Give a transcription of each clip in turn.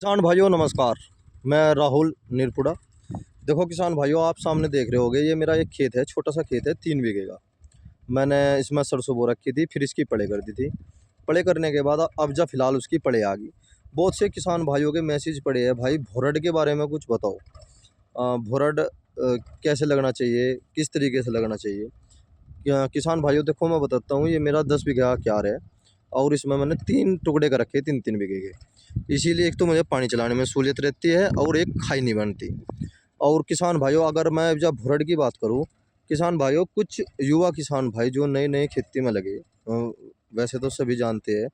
किसान भाइयों नमस्कार। मैं राहुल निरपुड़ा। देखो किसान भाइयों, आप सामने देख रहे होगे, ये मेरा एक खेत है, छोटा सा खेत है 3 बीघे का। मैंने इसमें सरसों बो रखी थी, फिर इसकी पड़े कर दी थी। पड़े करने के बाद अब जा फिलहाल उसकी पड़े आ गई। बहुत से किसान भाइयों के मैसेज पड़े हैं, भाई भुरड के बारे में कुछ बताओ। भुरड कैसे लगना चाहिए, किस तरीके से लगना चाहिए। किसान भाइयों देखो, मैं बताता हूँ, ये मेरा 10 बीघा का क्यार है और इसमें मैंने 3 टुकड़े कर रखे, 3-3 बीघे के। इसीलिए एक तो मुझे पानी चलाने में सहूलियत रहती है और एक खाई नहीं बनती। और किसान भाइयों, अगर मैं जब भुरड़ की बात करूं, किसान भाइयों कुछ युवा किसान भाई जो नए नए खेती में लगे, वैसे तो सभी जानते हैं,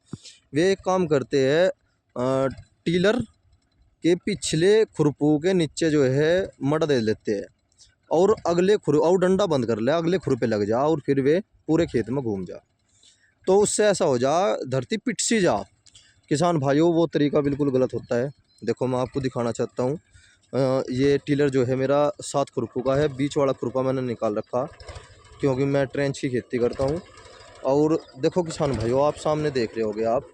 वे एक काम करते हैं, टीलर के पिछले खुरपू के नीचे जो है मड दे लेते हैं और अगले खुर और डंडा बंद कर ले, अगले खुर पे लग जा और फिर वे पूरे खेत में घूम जा। तो उससे ऐसा हो जा, धरती पिट सी जा। किसान भाइयों वो तरीका बिल्कुल गलत होता है। देखो मैं आपको दिखाना चाहता हूँ, ये टीलर जो है मेरा 7 खुरपू का है। बीच वाला खुरपा मैंने निकाल रखा क्योंकि मैं ट्रेंच की खेती करता हूँ। और देखो किसान भाइयों, आप सामने देख रहे होगे आप,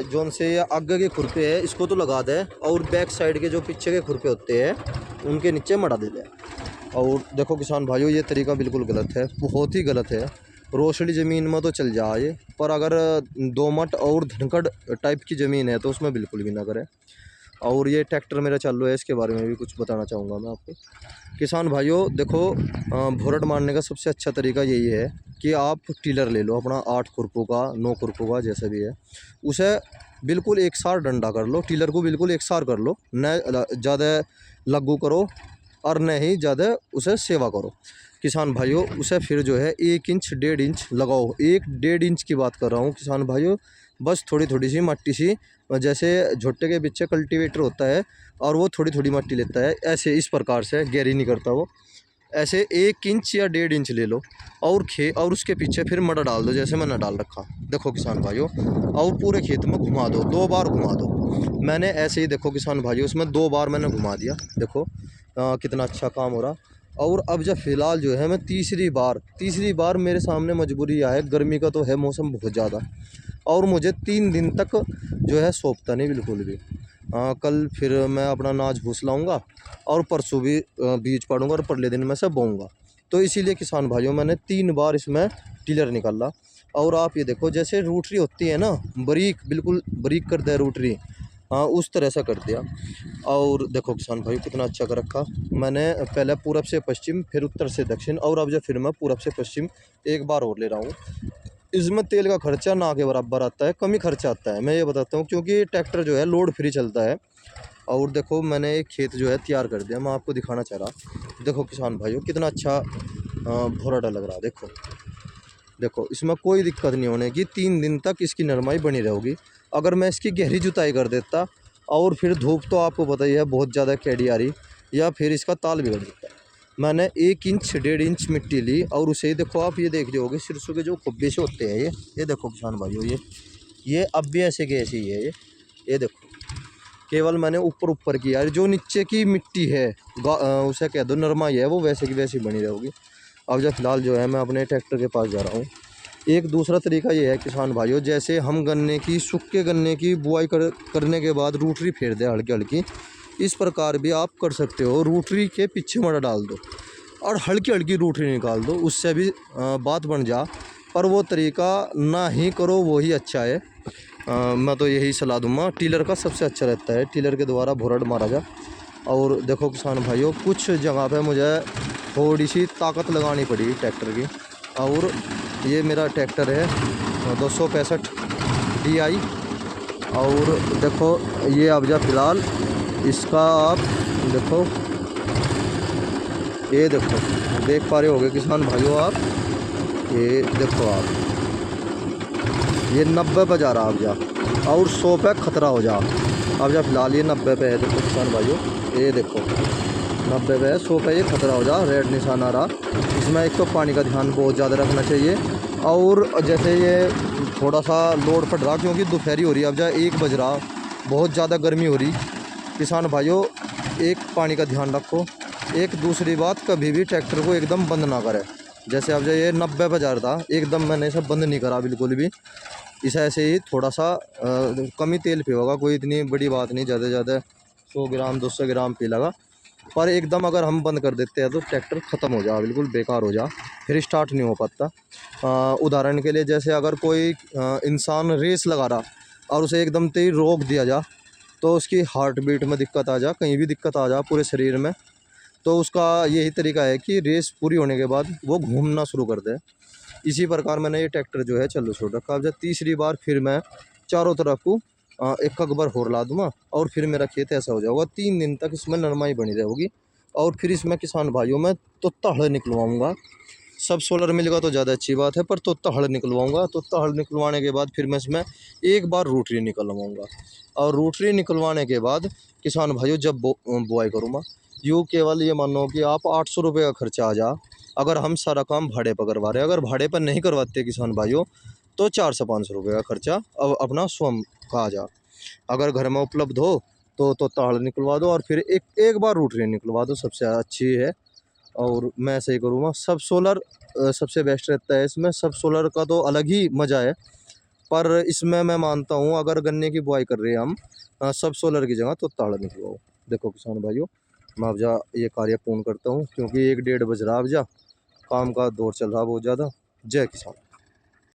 जोन से ये आगे के खुरपे है इसको तो लगा दे और बैक साइड के जो पीछे के खुरपे होते हैं उनके नीचे मड़ा दे दे। और देखो किसान भाइयों, ये तरीका बिल्कुल गलत है, बहुत ही गलत है। रोसड़ी ज़मीन में तो चल जाए, पर अगर दोमट और धनकड़ टाइप की ज़मीन है तो उसमें बिल्कुल भी ना करें। और ये ट्रैक्टर मेरा चालू है, इसके बारे में भी कुछ बताना चाहूँगा मैं आपको। किसान भाइयों देखो, भुरड़ मारने का सबसे अच्छा तरीका यही है कि आप टीलर ले लो अपना, 8 खुरपू का, 9 खुरपू का, जैसा भी है, उसे बिल्कुल एक सार डंडा कर लो, टीलर को बिल्कुल एक सार कर लो, न ज़्यादा लागू करो और न ही ज़्यादा उसे सेवा करो। किसान भाइयों उसे फिर जो है 1 इंच 1.5 इंच लगाओ, 1-1.5 इंच की बात कर रहा हूँ किसान भाइयों। बस थोड़ी थोड़ी सी मट्टी सी, जैसे झुट्टे के पीछे कल्टीवेटर होता है और वो थोड़ी थोड़ी मट्टी लेता है, ऐसे इस प्रकार से, गहरी नहीं करता वो, ऐसे 1 इंच या 1.5 इंच ले लो और उसके पीछे फिर मड डाल दो, जैसे मैंने डाल रखा। देखो किसान भाइयों, और पूरे खेत में घुमा दो, 2 बार घुमा दो। मैंने ऐसे ही देखो किसान भाइयों, उसमें 2 बार मैंने घुमा दिया। देखो कितना अच्छा काम हो रहा। और अब जब फिलहाल जो है मैं तीसरी बार मेरे सामने मजबूरी आया है, गर्मी का तो है मौसम बहुत ज़्यादा, और मुझे 3 दिन तक जो है सोखता नहीं बिल्कुल भी। कल फिर मैं अपना नाज भूस लाऊंगा और परसों भी बीज पाड़ूंगा और परले दिन में से बोऊंगा। तो इसीलिए किसान भाइयों मैंने 3 बार इसमें टीलर निकाला। और आप ये देखो, जैसे रूटरी होती है ना, बारीक, बिल्कुल बारीक कर दे रूटरी, हाँ उस तरह से कर दिया। और देखो किसान भाई कितना अच्छा कर रखा मैंने, पहले पूरब से पश्चिम, फिर उत्तर से दक्षिण, और अब जब फिर मैं पूरब से पश्चिम एक बार और ले रहा हूँ। इसमें तेल का खर्चा ना के बराबर आता है, कम ही खर्चा आता है, मैं ये बताता हूँ, क्योंकि ट्रैक्टर जो है लोड फ्री चलता है। और देखो मैंने एक खेत जो है तैयार कर दिया, मैं आपको दिखाना चाह रहा। देखो किसान भाइयों कितना अच्छा भुरड़ा लग रहा है। देखो देखो, इसमें कोई दिक्कत नहीं होने की, 3 दिन तक इसकी नरमाई बनी रहेगी। अगर मैं इसकी गहरी जुताई कर देता और फिर धूप तो आपको पता ही है बहुत ज़्यादा कैडी आ रही, या फिर इसका ताल बिगड़ सकता है। मैंने 1 इंच 1.5 इंच मिट्टी ली और उसे ही देखो, आप ये देख रहे होगे सिरसों के जो खुब्बे से होते हैं, ये देखो किसान भाइयों, ये अब भी ऐसे के ऐसे ही है। ये देखो, केवल मैंने ऊपर ऊपर किया, जो नीचे की मिट्टी है, उसे कह दो नरमाई है, वो वैसे की वैसी बनी रहेगी। अब जब फिलहाल जो है मैं अपने ट्रैक्टर के पास जा रहा हूँ। एक दूसरा तरीका ये है किसान भाइयों, जैसे हम गन्ने की, सूखे गन्ने की बुआई करने के बाद रूटरी फेर दे हल्की हल्की, इस प्रकार भी आप कर सकते हो। रूटरी के पीछे मड़ा डाल दो और हल्की हल्की रूटरी निकाल दो, उससे भी बात बन जा। पर वो तरीका ना ही करो, वो ही अच्छा है। मैं तो यही सलाह दूंगा, टीलर का सबसे अच्छा रहता है, टीलर के द्वारा भुरड़ मारा जा। और देखो किसान भाइयों, कुछ जगह पे मुझे थोड़ी सी ताकत लगानी पड़ी ट्रैक्टर की। और ये मेरा ट्रैक्टर है 265 DI। और देखो ये अब जा फिलहाल इसका आप देखो, ये देखो, देख पा रहे होगे किसान भाइयों आप, ये देखो आप, ये 90 पे जा रहा अब जा, और 100 पे खतरा हो जा। अब जा फिलहाल ये 90 पे है। देखो किसान भाइयों, ये देखो 90 पे है, 100 पे ये खतरा हो जा, रेड निशान आ रहा। इसमें एक तो पानी का ध्यान बहुत ज़्यादा रखना चाहिए। और जैसे ये थोड़ा सा लोड पड़ रहा क्योंकि दोपहरी हो रही है, अब जा 1 बज रहा, बहुत ज़्यादा गर्मी हो रही। किसान भाइयों एक पानी का ध्यान रखो। एक दूसरी बात, कभी भी ट्रैक्टर को एकदम बंद ना करें। जैसे अब जो ये 90 पे जा रहा था, एकदम मैंने इसे बंद नहीं करा बिल्कुल भी, इस ऐसे ही थोड़ा सा कम ही तेल पिएगा, कोई इतनी बड़ी बात नहीं, ज़्यादा से ज़्यादा 100 ग्राम 200 ग्राम पी लगा। पर एकदम अगर हम बंद कर देते हैं तो ट्रैक्टर ख़त्म हो जा, बिल्कुल बेकार हो जा, फिर स्टार्ट नहीं हो पाता। उदाहरण के लिए जैसे अगर कोई इंसान रेस लगा रहा और उसे एकदम से ही रोक दिया जा, तो उसकी हार्ट बीट में दिक्कत आ जा, कहीं भी दिक्कत आ जा पूरे शरीर में। तो उसका यही तरीका है कि रेस पूरी होने के बाद वो घूमना शुरू कर दे। इसी प्रकार मैंने ये ट्रैक्टर जो है चालू छोड़ रखा। अब जब तीसरी बार फिर मैं चारों तरफ को एक अकबर होर ला दूंगा और फिर मेरा खेत ऐसा हो जाएगा, 3 दिन तक इसमें नरमाई बनी रहेगी। और फिर इसमें किसान भाइयों में तोता हड़ निकलवाऊंगा। सब सोलर मिलेगा तो ज़्यादा अच्छी बात है, पर तोता हड़ निकलवाऊंगा। तोता हड़ निकलवाने के बाद फिर मैं इसमें एक बार रूटरी निकलवाऊंगा। और रूटरी निकलवाने के बाद किसान भाइयों जब बुआई करूँगा, यूँ केवल ये मानो कि आप 800 रुपये का खर्चा आ जा, अगर हम सारा काम भाड़े पर करवा रहे हैं। अगर भाड़े पर नहीं करवाते किसान भाइयों, तो 400-500 रुपये का खर्चा अब अपना स्वयं का आ जा। अगर घर में उपलब्ध हो तो ताड़ निकलवा दो और फिर एक एक बार रूटरी निकलवा दो, सबसे अच्छी है। और मैं ऐसे ही करूँगा। सब सोलर सबसे बेस्ट रहता है। इसमें सब सोलर का तो अलग ही मज़ा है, पर इसमें मैं मानता हूँ अगर गन्ने की बुआई कर रहे हैं हम, सब सोलर की जगह तो ताड़ निकलवाओ। देखो किसान भाइयों, मैं अब जा ये कार्य पूर्ण करता हूँ, क्योंकि 1 डेढ़ बज रहा अब जा, काम का दौर चल रहा बहुत ज़्यादा। जय किसान।